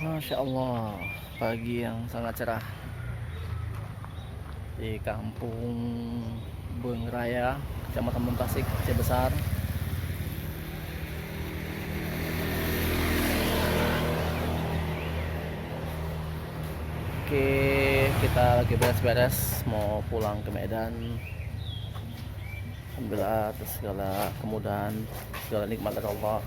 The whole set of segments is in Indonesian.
Masya Allah, pagi yang sangat cerah di kampung Beung Raya, Kecamatan Muntasik, Aceh Besar. Oke, kita lagi beres-beres mau pulang ke Medan. Alhamdulillah atas segala kemudahan, segala nikmat dari Allah.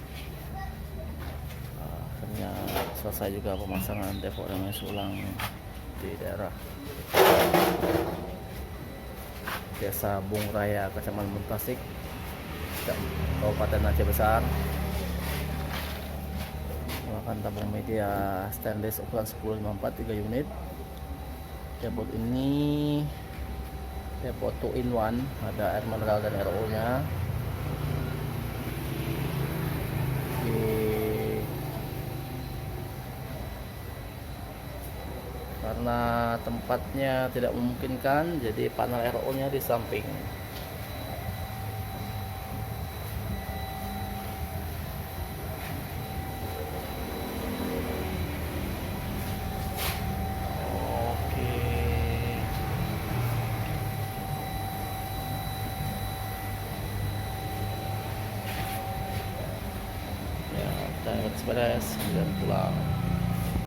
Akhirnya selesai juga pemasangan tepok dan sulang di daerah Desa Beung Raya, Kecamatan Muntasik, Kabupaten Aceh Besar. Menggunakan tabung media stainless ukuran 1054 3 unit. Depot ini depot 2 in 1, ada air mineral dan RO nya. Karena tempatnya tidak memungkinkan, jadi panel RO nya di samping. Oke, ya kita beres-beres dan pulang.